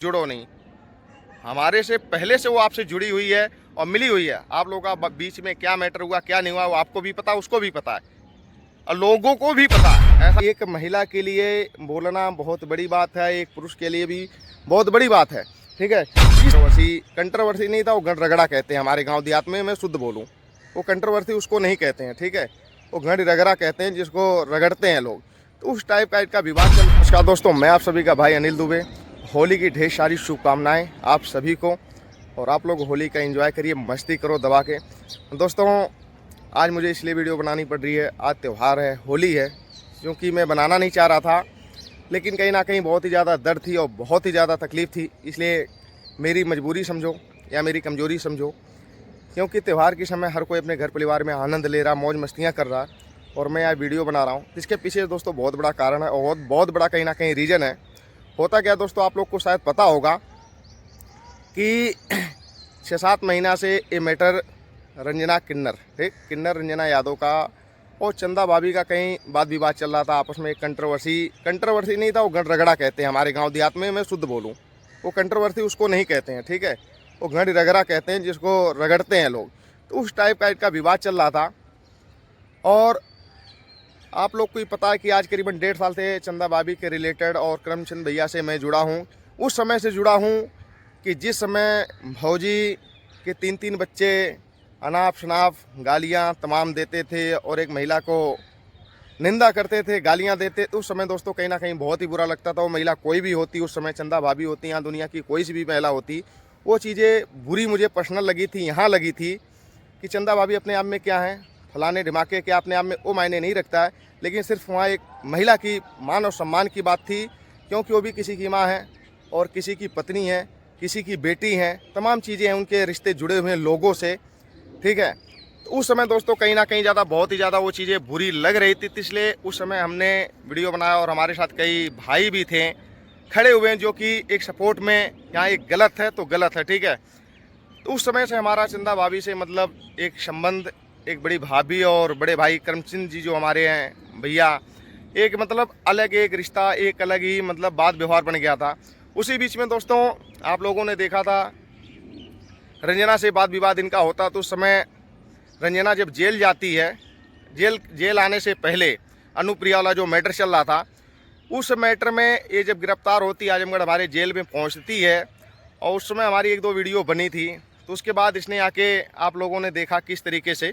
जुड़ो नहीं। हमारे से पहले से वो आपसे जुड़ी हुई है और मिली हुई है। आप लोगों का बीच में क्या मैटर हुआ क्या नहीं हुआ वो आपको भी पता, उसको भी पता है और लोगों को भी पता है। ऐसा एक महिला के लिए बोलना बहुत बड़ी बात है, एक पुरुष के लिए भी बहुत बड़ी बात है। ठीक है, कंट्रोवर्सी नहीं था, वो गण रगड़ा कहते हैं हमारे गांव देहात में। मैं शुद्ध बोलूं, वो कंट्रोवर्सी उसको नहीं कहते हैं। ठीक है, वो गण रगड़ा कहते हैं जिसको रगड़ते हैं लोग। तो उस टाइप का इनका विवाद चल। नमस्कार दोस्तों, मैं आप सभी का भाई अनिल दुबे। होली की ढेर सारी शुभकामनाएं आप सभी को, और आप लोग होली का एंजॉय करिए, मस्ती करो दबा के। दोस्तों, आज मुझे इसलिए वीडियो बनानी पड़ रही है, आज त्यौहार है, होली है। क्योंकि मैं बनाना नहीं चाह रहा था, लेकिन कहीं ना कहीं बहुत ही ज़्यादा दर्द थी और बहुत ही ज़्यादा तकलीफ़ थी। इसलिए मेरी मजबूरी समझो या मेरी कमज़ोरी समझो, क्योंकि त्यौहार के समय हर कोई अपने घर परिवार में आनंद ले रहा, मौज मस्तियाँ कर रहा, और मैं यहाँ वीडियो बना रहा हूँ। इसके पीछे दोस्तों बहुत बड़ा कारण है और बहुत बड़ा कहीं ना कहीं रीज़न है। होता क्या दोस्तों, आप लोग को शायद पता होगा कि 6-7 महीना से ये मैटर रंजना किन्नर, ठीक, किन्नर रंजना यादव का और चंदा भाभी का कहीं वाद विवाद चल रहा था आपस में। एक कंट्रोवर्सी नहीं था, वो गण रगड़ा कहते हैं हमारे गांव देहात में। मैं शुद्ध बोलूं, वो कंट्रोवर्सी उसको नहीं कहते हैं। ठीक है, वो गण रगड़ा कहते हैं जिसको रगड़ते हैं लोग। तो उस टाइप का इनका विवाद चल रहा था। और आप लोग को ही पता है कि आज करीबन 1.5 साल से चंदा भाभी के रिलेटेड और करमचंद भैया से मैं जुड़ा हूँ। उस समय से जुड़ा हूँ कि जिस समय भौजी के 3-3 बच्चे अनाप शनाप गालियाँ तमाम देते थे और एक महिला को निंदा करते थे, गालियाँ देते। तो उस समय दोस्तों कहीं ना कहीं बहुत ही बुरा लगता था। वो महिला कोई भी होती, उस समय चंदा भाभी होती, यहाँ दुनिया की कोई सी भी महिला होती, वो चीज़ें बुरी मुझे पर्सनल लगी थी, यहाँ लगी थी कि चंदा भाभी अपने आप में क्या है, फलाने ढिमाके क्या अपने आप में, वो मायने नहीं रखता है। लेकिन सिर्फ वहाँ एक महिला की मान और सम्मान की बात थी, क्योंकि वो भी किसी की माँ है और किसी की पत्नी है, किसी की बेटी है, तमाम चीज़ें हैं, उनके रिश्ते जुड़े हुए हैं लोगों से। ठीक है, तो उस समय दोस्तों कहीं ना कहीं ज़्यादा बहुत ही ज़्यादा वो चीज़ें बुरी लग रही थी। तो इसलिए उस समय हमने वीडियो बनाया और हमारे साथ कई भाई भी थे खड़े हुए हैं जो कि एक सपोर्ट में, यहाँ एक गलत है तो गलत है। ठीक है, तो उस समय से हमारा चंदा भाभी से मतलब एक संबंध, एक बड़ी भाभी और बड़े भाई करमचंद जी जो हमारे हैं भैया, एक मतलब अलग एक रिश्ता, एक अलग ही मतलब बात व्यवहार बन गया था। उसी बीच में दोस्तों आप लोगों ने देखा था रंजना से वाद विवाद इनका होता। तो उस समय रंजना जब जेल जाती है, जेल आने से पहले अनुप्रिया वाला जो मैटर चल रहा था, उस मैटर में ये जब गिरफ्तार होती, आजमगढ़ हमारे जेल में पहुंचती है, और उस समय हमारी 1-2 वीडियो बनी थी। तो उसके बाद इसने आके आप लोगों ने देखा किस तरीके से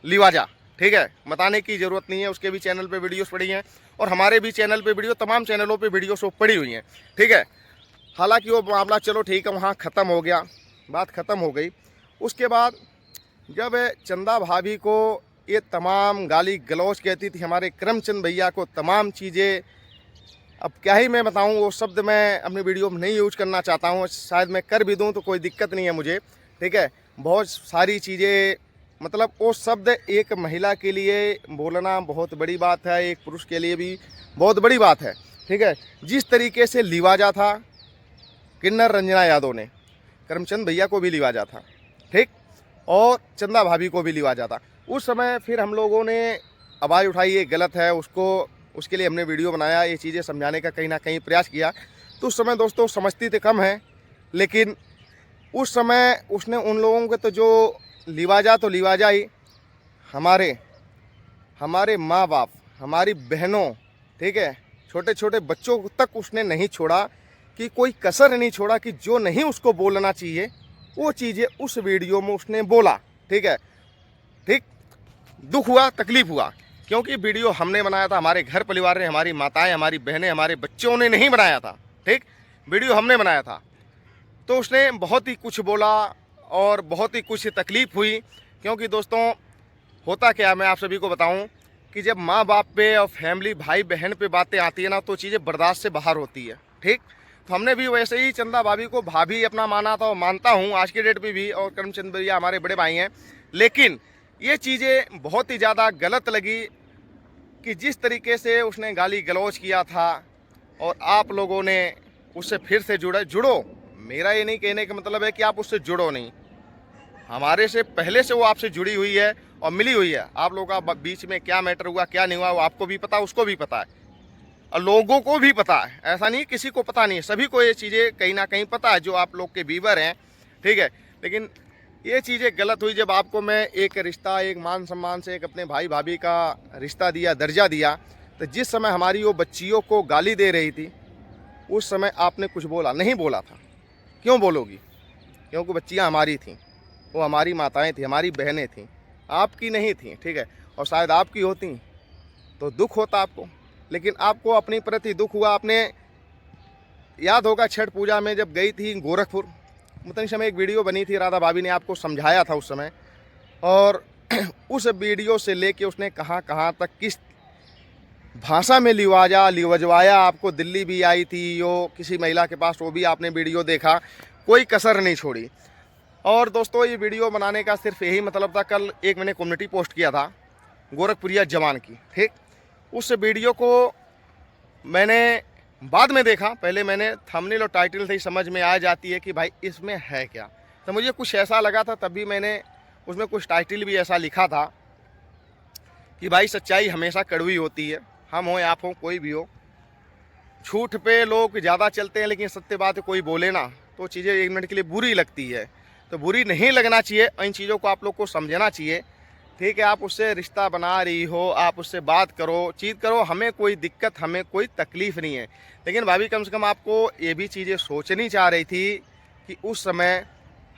लिवाजा। ठीक है, बताने की ज़रूरत नहीं है, उसके भी चैनल पे वीडियोस पड़ी हैं और हमारे भी चैनल पे वीडियो, तमाम चैनलों पे वीडियो सब पड़ी हुई हैं। ठीक है, हालांकि वो मामला चलो ठीक है वहाँ ख़त्म हो गया, बात ख़त्म हो गई। उसके बाद जब चंदा भाभी को ये तमाम गाली गलौज कहती थी, हमारे करमचंद भैया को तमाम चीज़ें, अब क्या ही मैं बताऊं, वो शब्द मैं अपनी वीडियो में नहीं यूज करना चाहता हूं। शायद मैं कर भी दूं तो कोई दिक्कत नहीं है मुझे। ठीक है, बहुत सारी चीज़ें, मतलब वो शब्द एक महिला के लिए बोलना बहुत बड़ी बात है, एक पुरुष के लिए भी बहुत बड़ी बात है। ठीक है, जिस तरीके से लिवाजा था किन्नर रंजना यादव ने, करमचंद भैया को भी लिवाजा था, ठीक, और चंदा भाभी को भी लिवाजा था। उस समय फिर हम लोगों ने आवाज़ उठाई, ये गलत है, उसके लिए हमने वीडियो बनाया, ये चीज़ें समझाने का कहीं ना कहीं प्रयास किया। तो उस समय दोस्तों समझती तो कम है, लेकिन उस समय उसने उन लोगों के तो जो लिवाजा तो लिवाजा ही, हमारे माँ बाप, हमारी बहनों, ठीक है, छोटे छोटे बच्चों तक उसने नहीं छोड़ा, कि कोई कसर नहीं छोड़ा कि जो नहीं उसको बोलना चाहिए वो चीज़ें उस वीडियो में उसने बोला। ठीक है, ठीक, दुख हुआ, तकलीफ हुआ, क्योंकि वीडियो हमने बनाया था, हमारे घर परिवार ने, हमारी माताएं, हमारी बहनें, हमारे बच्चों ने नहीं बनाया था। ठीक, वीडियो हमने बनाया था। तो उसने बहुत ही कुछ बोला और बहुत ही कुछ तकलीफ हुई, क्योंकि दोस्तों होता क्या, मैं आप सभी को बताऊं कि जब माँ बाप पे और फैमिली, भाई बहन पे बातें आती है ना, तो चीज़ें बर्दाश्त से बाहर होती है। ठीक, तो हमने भी वैसे ही चंदा भाभी को भाभी अपना माना था और मानता हूँ आज के डेट में भी, और करमचंद भैया हमारे बड़े भाई हैं। लेकिन ये चीज़ें बहुत ही ज़्यादा गलत लगी कि जिस तरीके से उसने गाली गलौज किया था, और आप लोगों ने उससे फिर से जुड़ो। मेरा ये नहीं कहने का मतलब है कि आप उससे जुड़ो नहीं, हमारे से पहले से वो आपसे जुड़ी हुई है और मिली हुई है। आप लोगों का बीच में क्या मैटर हुआ क्या नहीं हुआ वो आपको भी पता, उसको भी पता है और लोगों को भी पता है, ऐसा नहीं किसी को पता नहीं है, सभी को ये चीज़ें कहीं ना कहीं पता है जो आप लोग के व्यूअर हैं, ठीक है। लेकिन ये चीज़ें गलत हुई जब आपको मैं एक रिश्ता, एक मान सम्मान से एक अपने भाई भाभी का रिश्ता दिया, दर्जा दिया, तो जिस समय हमारी वो बच्चियों को गाली दे रही थी उस समय आपने कुछ बोला नहीं, बोला था। क्यों बोलोगी? क्योंकि बच्चियाँ हमारी थीं, वो हमारी माताएं थीं, हमारी बहनें थीं, आपकी नहीं थीं, ठीक है। और शायद आपकी होती तो दुख होता आपको, लेकिन आपको अपनी प्रति दुख हुआ। आपने याद होगा छठ पूजा में जब गई थी गोरखपुर, उतने समय एक वीडियो बनी थी, राधा भाभी ने आपको समझाया था उस समय, और उस वीडियो से लेके उसने कहाँ कहाँ तक किस भाषा में लिवजवाया आपको। दिल्ली भी आई थी वो किसी महिला के पास, वो भी आपने वीडियो देखा, कोई कसर नहीं छोड़ी। और दोस्तों ये वीडियो बनाने का सिर्फ यही मतलब था, कल एक मैंने कम्युनिटी पोस्ट किया था गोरखपुरिया जवान की, ठीक। उस वीडियो को मैंने बाद में देखा, पहले मैंने थंबनेल और टाइटल से ही समझ में आ जाती है कि भाई इसमें है क्या। तो मुझे कुछ ऐसा लगा था, तभी मैंने उसमें कुछ टाइटल भी ऐसा लिखा था कि भाई सच्चाई हमेशा कड़वी होती है, हम हो आप हो कोई भी हो। झूठ पे लोग ज़्यादा चलते हैं, लेकिन सत्य बात कोई बोले ना तो चीज़ें एक मिनट के लिए बुरी लगती है। तो बुरी नहीं लगना चाहिए, इन चीज़ों को आप लोग को समझना चाहिए, ठीक है। आप उससे रिश्ता बना रही हो, आप उससे बात करो, चीत करो, हमें कोई दिक्कत, हमें कोई तकलीफ़ नहीं है। लेकिन भाभी कम से कम आपको ये भी चीज़ें सोचनी चाह रही थी कि उस समय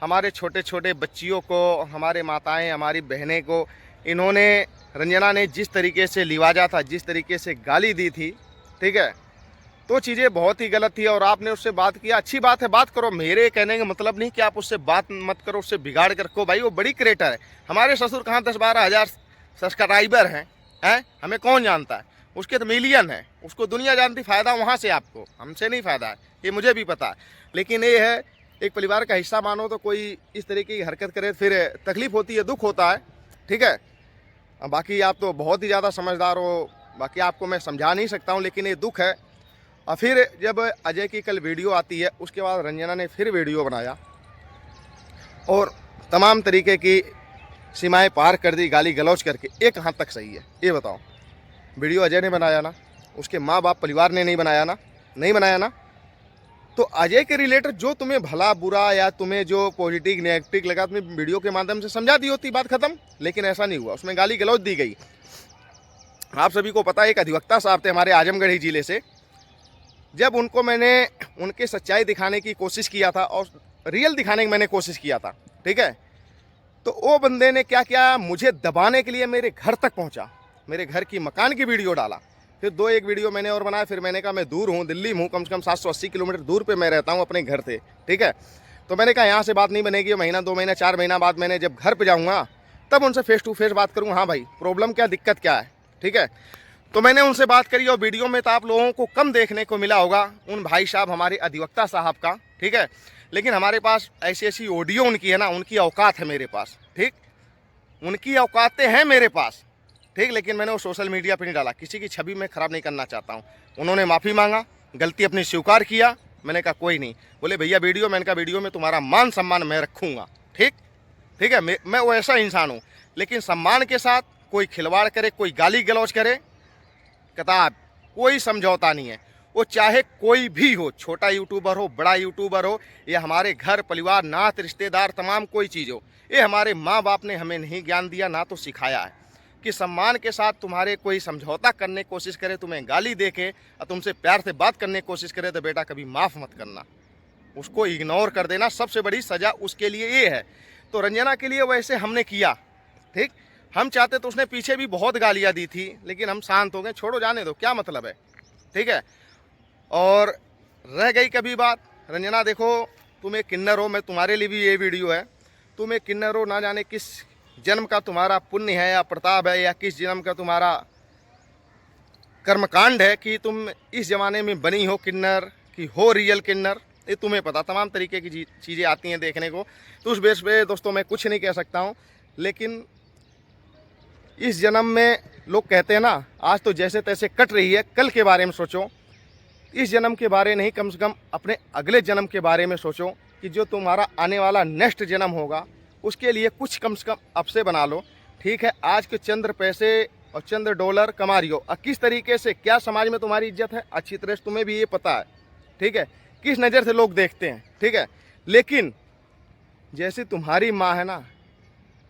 हमारे छोटे छोटे बच्चियों को, हमारे माताएं, हमारी बहनें को इन्होंने, रंजना ने जिस तरीके से लिवाजा था, जिस तरीके से गाली दी थी, ठीक है, तो चीज़ें बहुत ही गलत थी। और आपने उससे बात किया, अच्छी बात है, बात करो, मेरे कहने का मतलब नहीं कि आप उससे बात मत करो, उससे बिगाड़ कर रखो। भाई वो बड़ी क्रिएटर है, हमारे ससुर कहाँ 10-12 हज़ार सब्सक्राइबर हैं, हमें कौन जानता है, उसके तो मिलियन है, उसको दुनिया जानती। फ़ायदा वहाँ से आपको, हमसे नहीं फ़ायदा है, ये मुझे भी पता है। लेकिन ये है एक परिवार का हिस्सा मानो तो कोई इस तरीके की हरकत करे फिर तकलीफ़ होती है, दुख होता है, ठीक है। बाकी आप तो बहुत ही ज़्यादा समझदार हो, बाकी आपको मैं समझा नहीं सकता हूँ, लेकिन ये दुख है। और फिर जब अजय की कल वीडियो आती है, उसके बाद रंजना ने फिर वीडियो बनाया और तमाम तरीके की सीमाएं पार कर दी, गाली गलौज करके। एक हद तक सही है, ये बताओ, वीडियो अजय ने बनाया ना, उसके माँ बाप परिवार ने नहीं बनाया ना, नहीं बनाया ना। तो अजय के रिलेटेड जो तुम्हें भला बुरा या तुम्हें जो पॉजिटिव नेगेटिव लगा, तुम्हें वीडियो के माध्यम से समझा दी होती, बात खत्म। लेकिन ऐसा नहीं हुआ, उसमें गाली गलौज दी गई। आप सभी को पता है एक अधिवक्ता साहब थे हमारे आजमगढ़ ही जिले से, जब उनको मैंने उनकी सच्चाई दिखाने की कोशिश किया था और रियल दिखाने की मैंने कोशिश किया था, ठीक है, तो वो बंदे ने क्या किया, मुझे दबाने के लिए मेरे घर तक पहुंचा, मेरे घर की मकान की वीडियो डाला। फिर 2-1 वीडियो मैंने और बनाया। फिर मैंने कहा मैं दूर हूँ, दिल्ली में हूँ, कम से कम 780 किलोमीटर दूर पे मैं रहता हूँ अपने घर से, ठीक है। तो मैंने कहा यहाँ से बात नहीं बनेगी, महीना 2 महीना 4 महीना बाद मैंने जब घर पर जाऊँगा तब उनसे फेस टू फेस बात करूँगा, हाँ भाई प्रॉब्लम क्या, दिक्कत क्या है, ठीक है। तो मैंने उनसे बात करी और वीडियो में तो आप लोगों को कम देखने को मिला होगा उन भाई साहब, हमारे अधिवक्ता साहब का, ठीक है। लेकिन हमारे पास ऐसी ऐसी ऑडियो उनकी है ना, उनकी औकात है मेरे पास, ठीक, उनकी औकातें हैं मेरे पास, ठीक। लेकिन मैंने वो सोशल मीडिया पे नहीं डाला, किसी की छवि मैं ख़राब नहीं करना चाहता हूँ। उन्होंने माफ़ी मांगा, गलती अपनी स्वीकार किया, मैंने कहा कोई नहीं। बोले भैया वीडियो, मैंने कहा वीडियो में तुम्हारा मान सम्मान मैं रखूँगा, ठीक, ठीक है। मैं वो ऐसा इंसान हूँ, लेकिन सम्मान के साथ कोई खिलवाड़ करे, कोई गाली गलौज करे, किताब कोई समझौता नहीं है। वो चाहे कोई भी हो, छोटा यूट्यूबर हो, बड़ा यूट्यूबर हो, या हमारे घर परिवार, नात रिश्तेदार, तमाम कोई चीज़ हो, ये हमारे माँ बाप ने हमें नहीं ज्ञान दिया, ना तो सिखाया है कि सम्मान के साथ तुम्हारे कोई समझौता करने की कोशिश करे, तुम्हें गाली दे के और तुमसे प्यार से बात करने की कोशिश करे, तो बेटा कभी माफ़ मत करना, उसको इग्नोर कर देना। सबसे बड़ी सज़ा उसके लिए ये है। तो रंजना के लिए वैसे हमने किया, ठीक। हम चाहते तो उसने पीछे भी बहुत गालियाँ दी थी, लेकिन हम शांत हो गए, छोड़ो जाने दो, क्या मतलब है, ठीक है। और रह गई कभी बात, रंजना देखो तुम एक किन्नर हो, मैं तुम्हारे लिए भी ये वीडियो है, तुम एक किन्नर हो, ना जाने किस जन्म का तुम्हारा पुण्य है या प्रताप है, या किस जन्म का तुम्हारा कर्मकांड है कि तुम इस ज़माने में बनी हो किन्नर, कि हो रियल किन्नर, ये तुम्हें पता। तमाम तरीके की चीज़ें आती हैं देखने को, तो उस बेस पे दोस्तों मैं कुछ नहीं कह सकता हूँ। लेकिन इस जन्म में लोग कहते हैं ना, आज तो जैसे तैसे कट रही है, कल के बारे में सोचो, इस जन्म के बारे नहीं, कम से कम अपने अगले जन्म के बारे में सोचो कि जो तुम्हारा आने वाला नेक्स्ट जन्म होगा उसके लिए कुछ कम से कम अब से बना लो, ठीक है। आज के चंद्र पैसे और चंद डॉलर कमा रही हो, और किस तरीके से क्या समाज में तुम्हारी इज्जत है अच्छी तरह से तुम्हें भी ये पता है, ठीक है, किस नज़र से लोग देखते हैं, ठीक है। लेकिन जैसे तुम्हारी माँ है ना,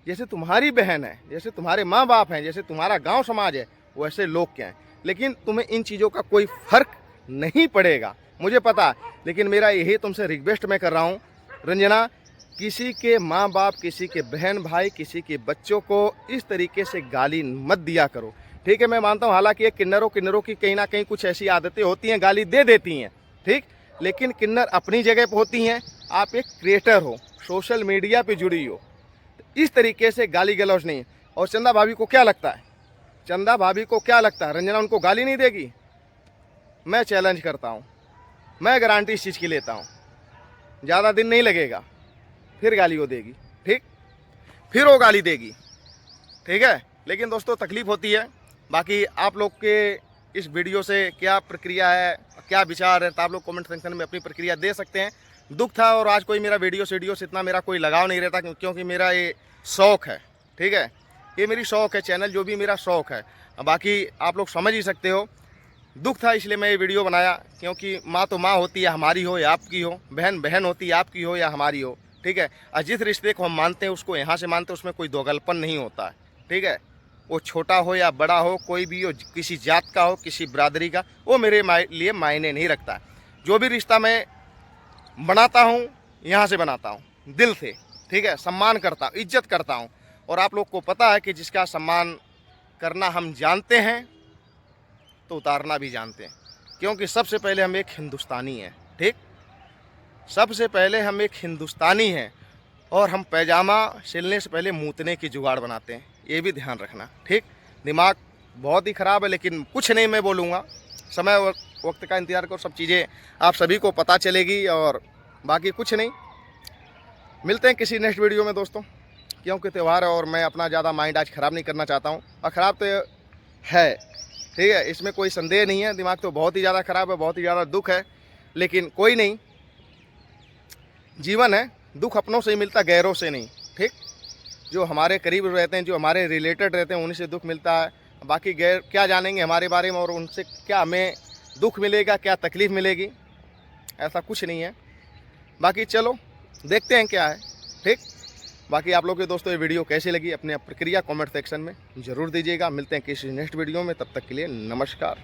जैसे तुम्हारी बहन है, जैसे तुम्हारे माँ बाप हैं, जैसे तुम्हारा गांव समाज है, वैसे लोग क्या हैं। लेकिन तुम्हें इन चीज़ों का कोई फ़र्क नहीं पड़ेगा, मुझे पता है। लेकिन मेरा यही तुमसे रिक्वेस्ट मैं कर रहा हूँ रंजना, किसी के माँ बाप, किसी के बहन भाई, किसी के बच्चों को इस तरीके से गाली मत दिया करो, ठीक है। मैं मानता हूँ हालांकि ये किन्नरों की कहीं ना कहीं कुछ ऐसी आदतें होती हैं, गाली दे देती हैं, ठीक, लेकिन किन्नर अपनी जगह पर होती हैं। आप एक क्रिएटर हो, सोशल मीडिया पे जुड़ी हो, इस तरीके से गाली गलौज नहीं है। और चंदा भाभी को क्या लगता है, चंदा भाभी को क्या लगता है रंजना उनको गाली नहीं देगी? मैं चैलेंज करता हूँ, मैं गारंटी इस चीज़ की लेता हूँ, ज़्यादा दिन नहीं लगेगा, फिर गाली वो देगी, ठीक, फिर वो गाली देगी, ठीक है। लेकिन दोस्तों तकलीफ़ होती है। बाकी आप लोग के इस वीडियो से क्या प्रक्रिया है, क्या विचार है, तो आप लोग कमेंट सेक्शन में अपनी प्रक्रिया दे सकते हैं। दुख था, और आज कोई मेरा वीडियो से इतना मेरा कोई लगाव नहीं रहता, क्योंकि मेरा ये शौक़ है, ठीक है, ये मेरी शौक़ है, चैनल जो भी मेरा शौक़ है। बाकी आप लोग समझ ही सकते हो, दुख था इसलिए मैं ये वीडियो बनाया, क्योंकि माँ तो माँ होती है, हमारी हो या आपकी हो, बहन बहन होती है, आपकी हो या हमारी हो, ठीक है। और जिस रिश्ते को हम मानते हैं उसको यहाँ से मानते हैं, उसमें कोई दोगलपन नहीं होता है, ठीक है। वो छोटा हो या बड़ा हो, कोई भी हो, किसी जात का हो, किसी बिरादरी का, वो मेरे लिए मायने नहीं रखता। जो भी रिश्ता मैं बनाता हूँ यहाँ से बनाता हूँ, दिल से, ठीक है, सम्मान करता हूँ, इज्जत करता हूँ। और आप लोग को पता है कि जिसका सम्मान करना हम जानते हैं तो उतारना भी जानते हैं, क्योंकि सबसे पहले हम एक हिंदुस्तानी हैं, ठीक, सबसे पहले हम एक हिंदुस्तानी हैं। और हम पैजामा सिलने से पहले मूतने की जुगाड़ बनाते हैं, ये भी ध्यान रखना, ठीक। दिमाग बहुत ही ख़राब है, लेकिन कुछ नहीं मैं बोलूँगा, समय वक्त का इंतज़ार करो, सब चीज़ें आप सभी को पता चलेगी। और बाकी कुछ नहीं, मिलते हैं किसी नेक्स्ट वीडियो में दोस्तों, क्योंकि त्यौहार है और मैं अपना ज़्यादा माइंड आज ख़राब नहीं करना चाहता हूँ। और ख़राब तो है, ठीक है, इसमें कोई संदेह नहीं है, दिमाग तो बहुत ही ज़्यादा ख़राब है, बहुत ही ज़्यादा दुख है। लेकिन कोई नहीं, जीवन है, दुख अपनों से ही मिलता, गैरों से नहीं, ठीक। जो हमारे करीब रहते हैं, जो हमारे रिलेटेड रहते हैं, उन्हीं से दुख मिलता है। बाकी गैर क्या जानेंगे हमारे बारे में, और उनसे क्या हमें दुख मिलेगा, क्या तकलीफ़ मिलेगी, ऐसा कुछ नहीं है। बाकी चलो देखते हैं क्या है, ठीक। बाकी आप लोग के दोस्तों ये वीडियो कैसी लगी, अपनी प्रक्रिया कमेंट सेक्शन में ज़रूर दीजिएगा। मिलते हैं किसी नेक्स्ट वीडियो में, तब तक के लिए नमस्कार।